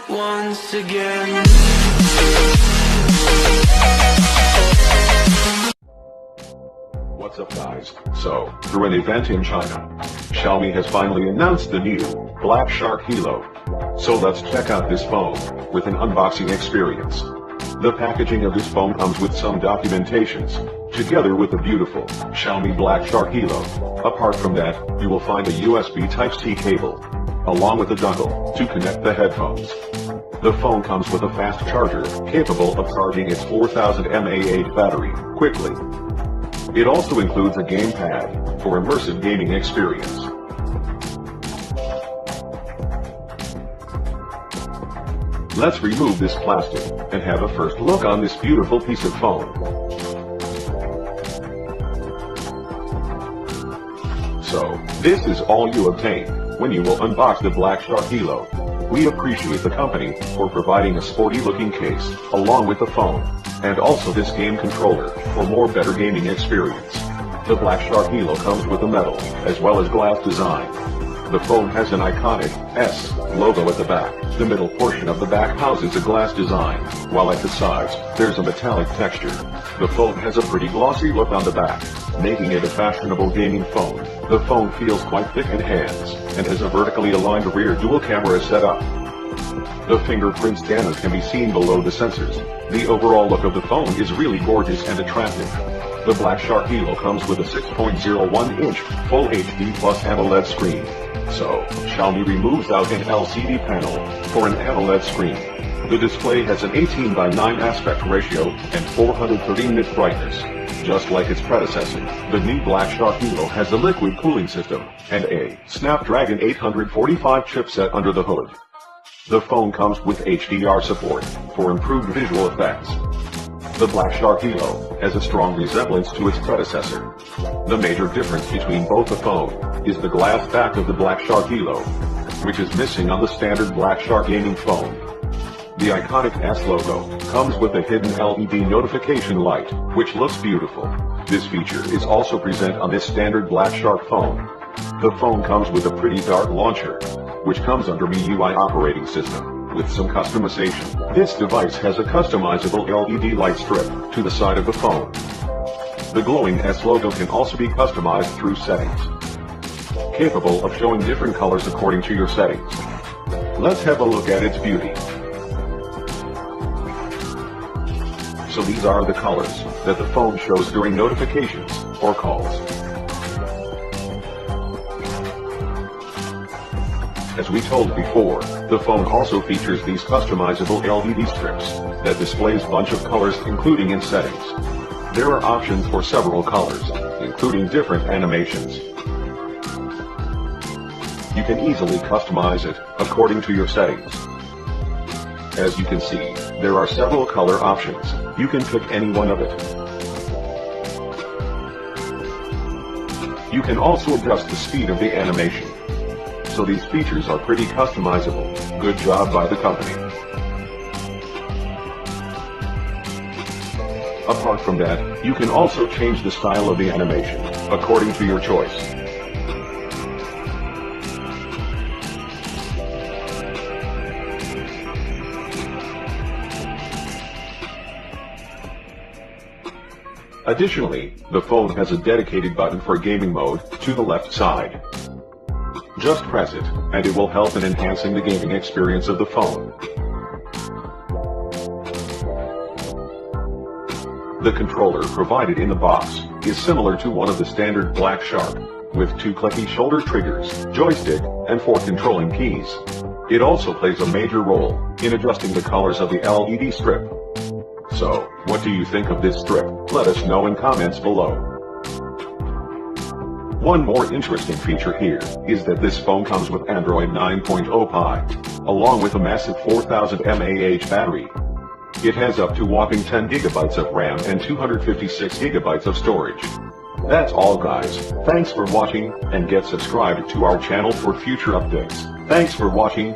once again. What's up guys? So, through an event in China, Xiaomi has finally announced the new Black Shark Helo. So let's check out this phone with an unboxing experience. The packaging of this phone comes with some documentations, together with the beautiful Xiaomi Black Shark Helo. Apart from that, you will find a USB Type-C cable, along with a dongle to connect the headphones. The phone comes with a fast charger, capable of charging its 4000 mAh battery quickly. It also includes a gamepad for immersive gaming experience. Let's remove this plastic and have a first look on this beautiful piece of phone. So, this is all you obtain when you will unbox the Black Shark Helo. We appreciate the company for providing a sporty looking case along with the phone, and also this game controller for more better gaming experience. The Black Shark Helo comes with a metal as well as glass design. The phone has an iconic S logo at the back. The middle portion of the back houses a glass design, while at the sides, there's a metallic texture. The phone has a pretty glossy look on the back, making it a fashionable gaming phone. The phone feels quite thick in hands, and has a vertically aligned rear dual camera setup. The fingerprint scanner can be seen below the sensors. The overall look of the phone is really gorgeous and attractive. The Black Shark Helo comes with a 6.01-inch Full HD Plus AMOLED screen. So, Xiaomi removes out an LCD panel for an AMOLED screen. The display has an 18:9 aspect ratio and 430 nit brightness. Just like its predecessor, the new Black Shark Helo has a liquid cooling system and a Snapdragon 845 chipset under the hood. The phone comes with HDR support for improved visual effects. The Black Shark Helo has a strong resemblance to its predecessor. The major difference between both the phone is the glass back of the Black Shark Helo, which is missing on the standard Black Shark gaming phone. The iconic S logo comes with a hidden LED notification light, which looks beautiful. This feature is also present on this standard Black Shark phone. The phone comes with a pretty dark launcher, which comes under MIUI operating system. With some customization, this device has a customizable LED light strip to the side of the phone. The glowing S logo can also be customized through settings, capable of showing different colors according to your settings. Let's have a look at its beauty. So these are the colors that the phone shows during notifications or calls. As we told before, the phone also features these customizable LED strips that displays a bunch of colors including in settings. There are options for several colors, including different animations. You can easily customize it according to your settings. As you can see, there are several color options. You can pick any one of it. You can also adjust the speed of the animation. So these features are pretty customizable. Good job by the company. Apart from that, you can also change the style of the animation according to your choice. Additionally, the phone has a dedicated button for gaming mode to the left side. Just press it, and it will help in enhancing the gaming experience of the phone. The controller provided in the box is similar to one of the standard Black Shark, with 2 clicky shoulder triggers, joystick, and 4 controlling keys. It also plays a major role in adjusting the colors of the LED strip. So, what do you think of this strip? Let us know in comments below. One more interesting feature here is that this phone comes with Android 9.0 Pie, along with a massive 4000 mAh battery. It has up to whopping 10 GB of RAM and 256 GB of storage. That's all guys. Thanks for watching, and get subscribed to our channel for future updates. Thanks for watching.